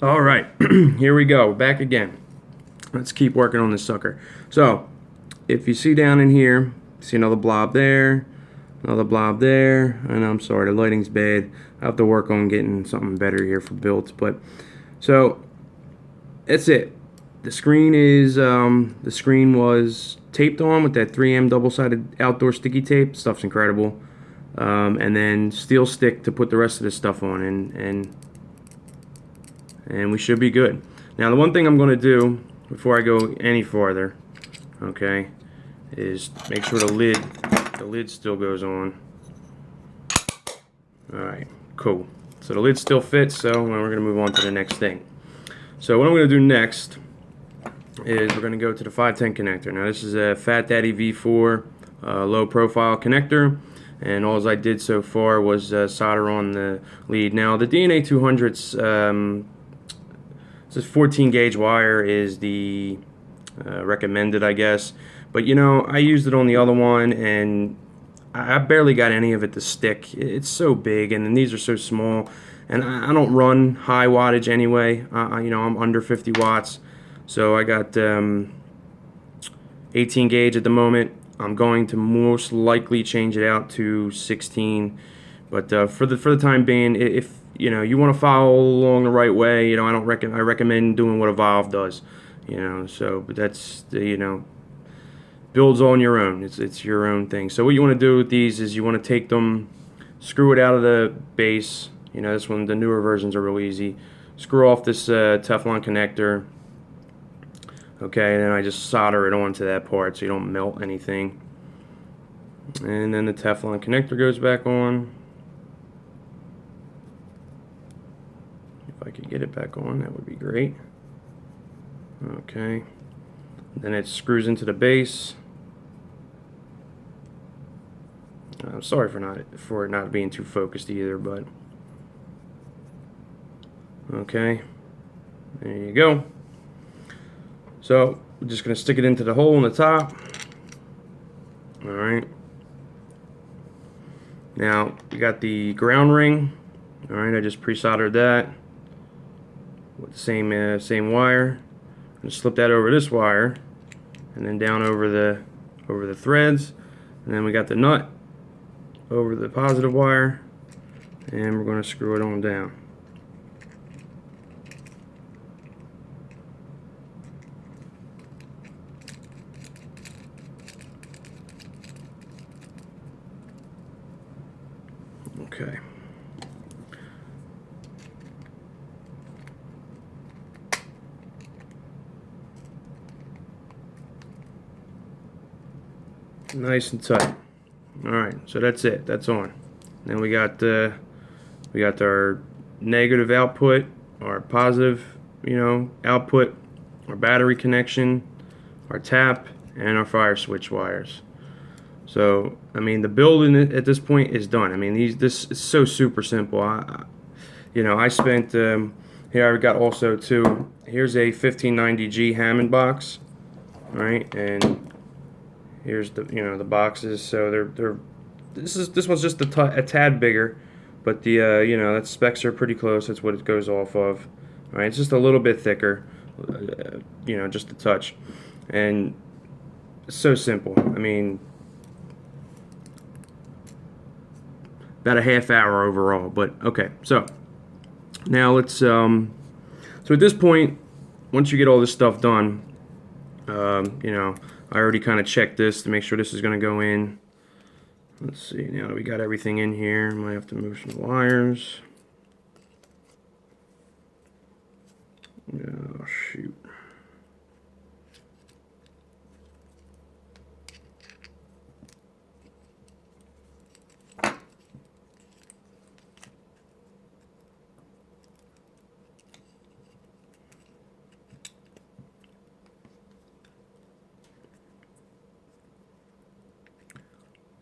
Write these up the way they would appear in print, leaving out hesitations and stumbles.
All right, here we go. Back again. Let's keep working on this sucker. So, if you see down in here, see another blob there, another blob there, and I'm sorry, the lighting's bad. I have to work on getting something better here for builds. But so that's it. The screen was taped on with that 3M double-sided outdoor sticky tape. Stuff's incredible. And then steel stick to put the rest of this stuff on, and we should be good. Now the one thing I'm going to do before I go any farther, okay, is make sure the lid still goes on. Alright, cool. So the lid still fits, so we're going to move on to the next thing. So what I'm going to do next is we're going to go to the 510 connector. Now this is a Fat Daddy V4 low profile connector, and all I did so far was solder on the lead. Now the DNA 200's this 14 gauge wire is the recommended, I guess, but you know, I used it on the other one and I barely got any of it to stick. It's so big, and then these are so small, and I don't run high wattage anyway. You know, I'm under 50 watts, so I got 18 gauge at the moment. I'm going to most likely change it out to 16, but for the time being, if you know you want to follow along the right way, you know, I recommend doing what Evolve does, you know. So, but that's the, you know, builds on your own. It's your own thing. So what you want to do with these is you want to take them, screw it out of the base. You know, this one, the newer versions are real easy. Screw off this Teflon connector. Okay, and then I just solder it onto that part so you don't melt anything. And then the Teflon connector goes back on. If I could get it back on, that would be great. Okay. Then it screws into the base. I'm sorry for it not being too focused either, but okay. There you go. So we're just gonna stick it into the hole in the top. All right. Now we got the ground ring. All right, I just pre-soldered that with the same wire. I'm gonna slip that over this wire, and then down over the threads, and then we got the nut over the positive wire, and we're going to screw it on down. Okay. Nice and tight. All right, so that's it. That's on. Then we got our negative output, our positive, you know, output, our battery connection, our tap, and our fire switch wires. So I mean, the build at this point is done. I mean, this is so super simple. You know, I spent here. I got also too. Here's a 1590G Hammond box, all right, and here's the, you know, the boxes. So they're this one's just a tad bigger, but the you know, that specs are pretty close. That's what it goes off of. All right, it's just a little bit thicker, you know, just a touch, and it's so simple. I mean, about a half hour overall, but okay. So now let's so at this point, once you get all this stuff done, you know, I already kind of checked this to make sure this is going to go in. Let's see, now that we got everything in here, might have to move some wires. Oh, shoot.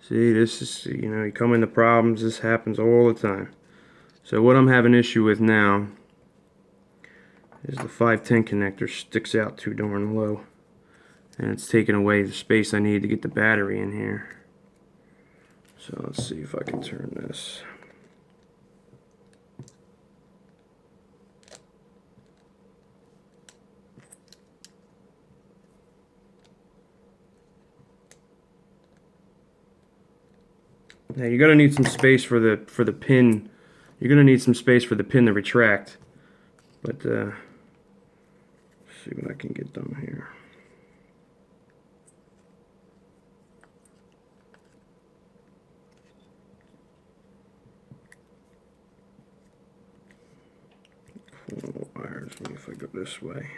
See, this is, you know, you come into problems, this happens all the time. So what I'm having issue with now is the 510 connector sticks out too darn low, and it's taking away the space I need to get the battery in here. So let's see if I can turn this. Now you're gonna need some space for the pin. You're gonna need some space for the pin to retract. But let's see what I can get done here. Wires. Maybe if I go this way.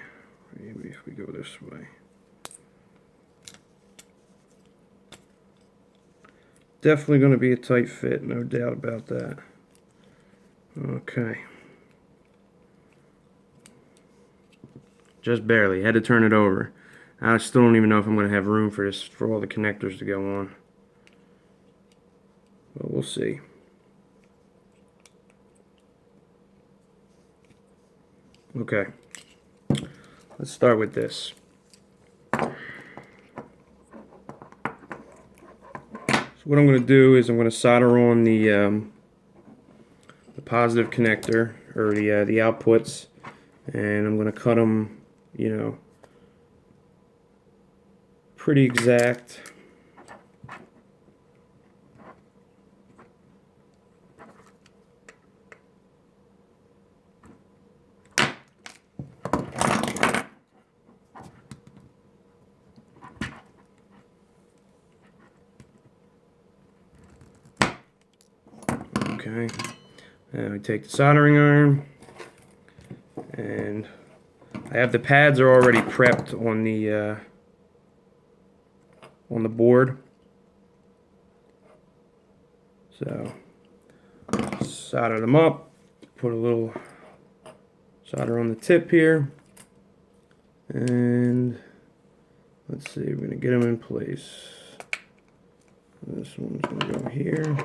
Maybe if we go this way. Definitely going to be a tight fit, no doubt about that. Okay. Just barely. Had to turn it over. I still don't even know if I'm going to have room for this, for all the connectors to go on. But we'll see. Okay. Let's start with this. So what I'm going to do is I'm going to solder on the positive connector, or the outputs, and I'm going to cut them, you know, pretty exact. Okay, and we take the soldering iron, and I have the pads are already prepped on the board. So solder them up, put a little solder on the tip here, and let's see, we're going to get them in place. This one's going to go here.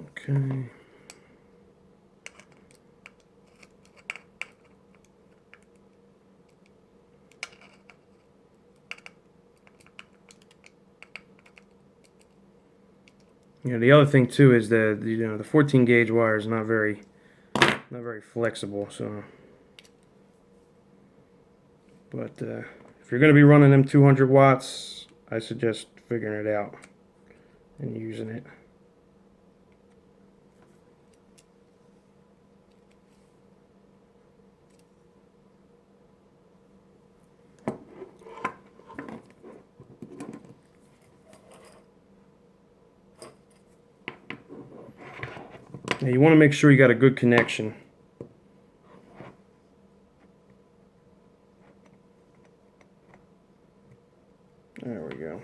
Okay. You know, the other thing too is that the 14 gauge wire is not very flexible. So, but if you're going to be running them 200 watts, I suggest figuring it out and using it. Now you want to make sure you got a good connection. There we go.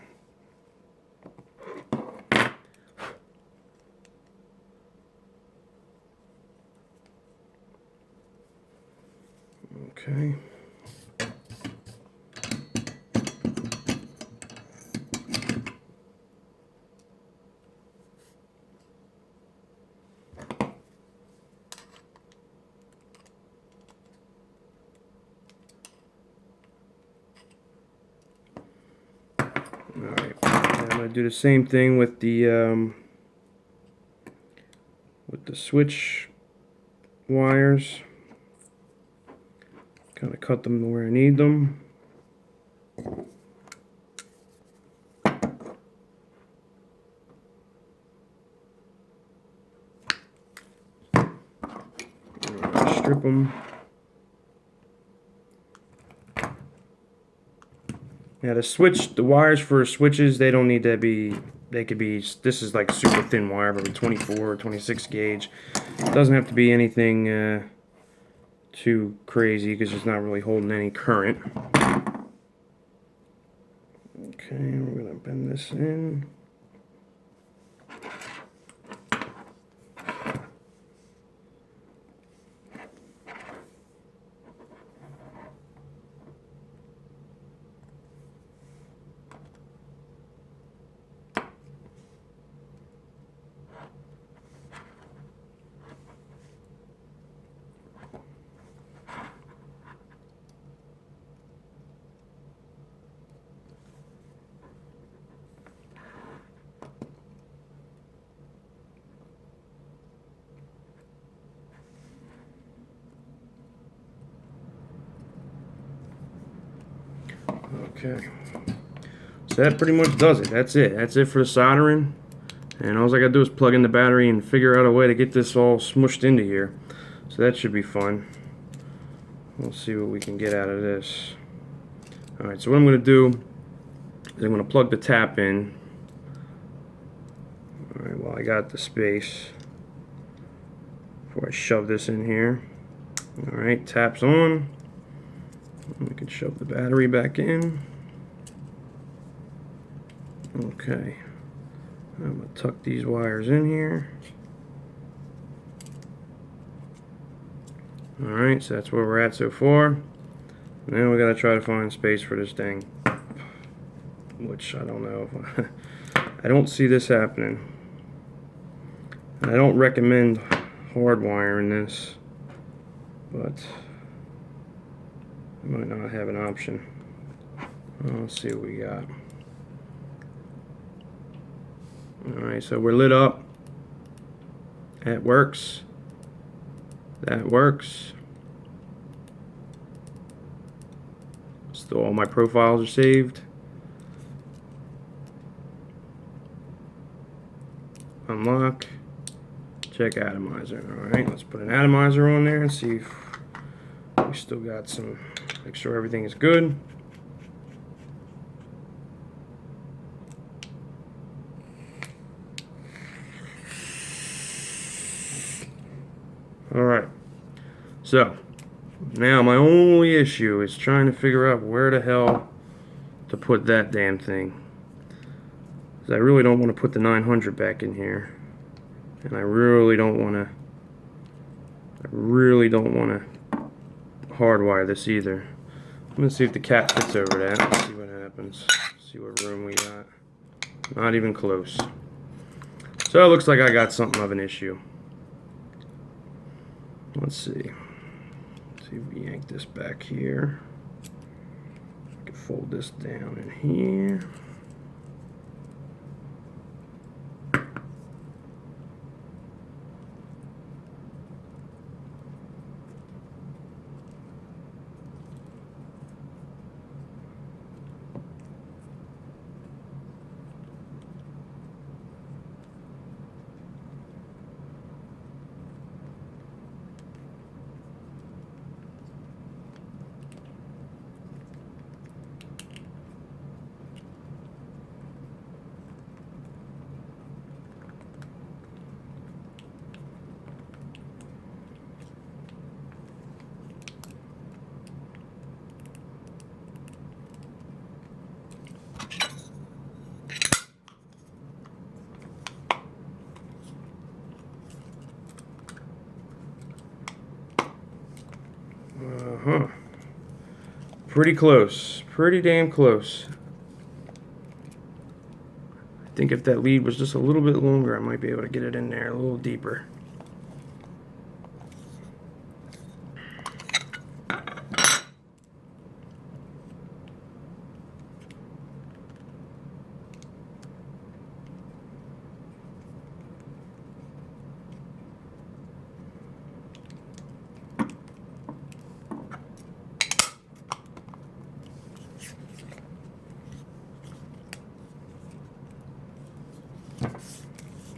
Okay. Alright, I'm going to do the same thing with the switch wires. Kind of cut them where I need them. Strip them. Now the wires for switches, they don't need to be, they could be, this is like super thin wire, maybe 24 or 26 gauge. It doesn't have to be anything too crazy because it's not really holding any current. Okay, we're going to bend this in. Okay. So that pretty much does it. That's it. That's it for the soldering. And all I gotta do is plug in the battery and figure out a way to get this all smushed into here. So that should be fun. We'll see what we can get out of this. Alright, so what I'm gonna do is I'm gonna plug the tap in. Alright, well I got the space before I shove this in here. Alright, tap's on. We can shove the battery back in. Okay. I'm going to tuck these wires in here. Alright, so that's where we're at so far. And then we got to try to find space for this thing. Which I don't know. I don't see this happening. And I don't recommend hard wiring this. But I might not have an option. Let's see what we got. Alright, so we're lit up. That works. That works. Still all my profiles are saved. Unlock. Check atomizer. Alright, let's put an atomizer on there and see if we still got some. Make sure everything is good. Alright, so now my only issue is trying to figure out where the hell to put that damn thing. Because I really don't want to put the 900 back in here. And I really don't want to hardwire this either. I'm going to see if the cat fits over that. Let's see what happens. See what room we got. Not even close. So it looks like I got something of an issue. Let's see. Let's see if we yank this back here. I can fold this down in here. Pretty close. Pretty damn close. I think if that lead was just a little bit longer, I might be able to get it in there a little deeper.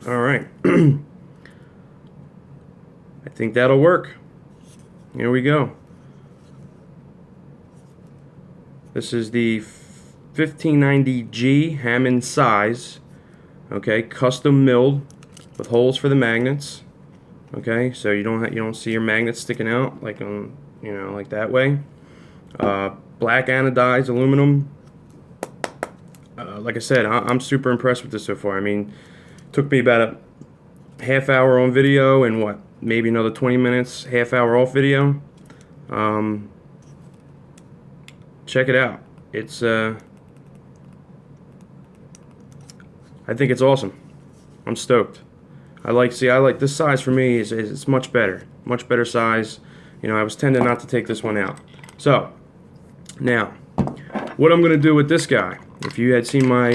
All right. I think that'll work. Here we go. This is the 1590G Hammond size. Okay, custom milled with holes for the magnets. Okay, so you don't see your magnets sticking out like on like that way. Black anodized aluminum. Like I said, I'm super impressed with this so far. I mean, it took me about a half hour on video and what, maybe another 20 minutes, half hour off video. Check it out. It's I think it's awesome. I'm stoked. I like this size for me is it's much better size. You know, I was tending not to take this one out. So now, what I'm gonna do with this guy? If you had seen my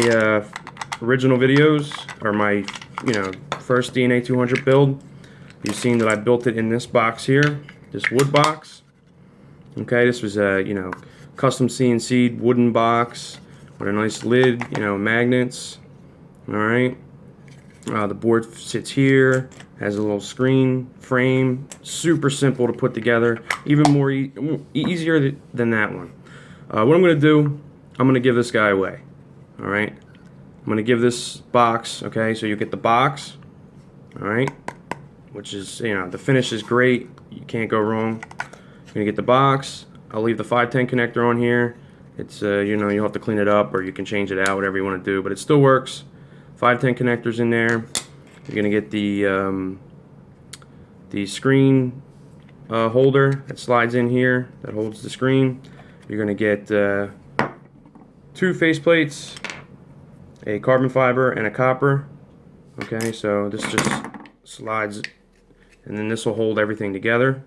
original videos or my first DNA 200 build, you've seen that I built it in this box here, this wood box. Okay, this was a custom CNC wooden box with a nice lid, you know, magnets. All right. The board sits here, has a little screen frame, super simple to put together, even more easier than that one. What I'm going to do, I'm going to give this guy away. All right. I'm going to give this box, okay, so you get the box, all right, which is, you know, the finish is great. You can't go wrong. You're going to get the box. I'll leave the 510 connector on here. It's, you know, you'll have to clean it up or you can change it out, whatever you want to do, but it still works. 510 connectors in there. You're going to get the screen holder that slides in here that holds the screen. You're going to get 2 face plates, a carbon fiber and a copper. Okay, so this just slides, and then this will hold everything together.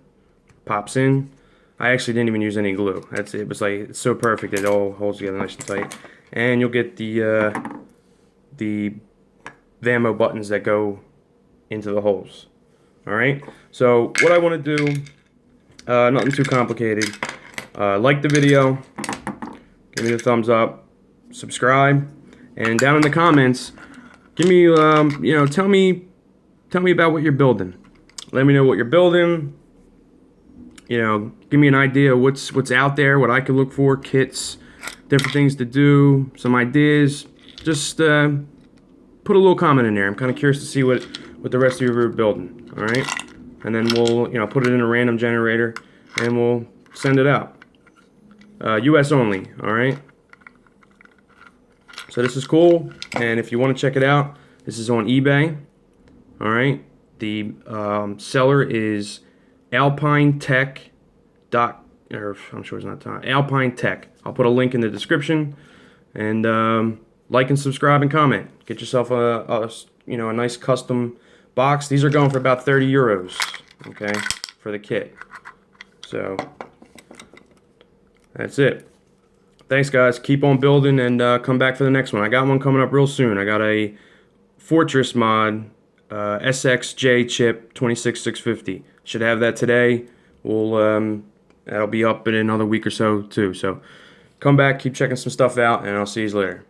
Pops in. I actually didn't even use any glue. It was like, it's so perfect, it all holds together nice and tight. And you'll get the Vamo buttons that go into the holes. Alright, so what I want to do, nothing too complicated. Like the video, give me a thumbs up, subscribe, and down in the comments, give me, you know, tell me about what you're building. Let me know what you're building. You know, give me an idea of what's out there, what I could look for, kits, different things to do, some ideas. Just put a little comment in there. I'm kind of curious to see what the rest of you are building. All right, and then we'll, you know, put it in a random generator and we'll send it out. U.S. only. All right. So this is cool, and if you want to check it out, this is on eBay. All right. The seller is Alpine Tech. I'm sure it's not time. Alpine Tech. I'll put a link in the description, and like and subscribe and comment. Get yourself a you know, a nice custom box. These are going for about 30 euros. Okay, for the kit. So that's it. Thanks, guys. Keep on building and come back for the next one. I got one coming up real soon. I got a Fortress mod SXJ chip 26650. Should have that today. We'll that'll be up in another week or so too. So come back, keep checking some stuff out, and I'll see you later.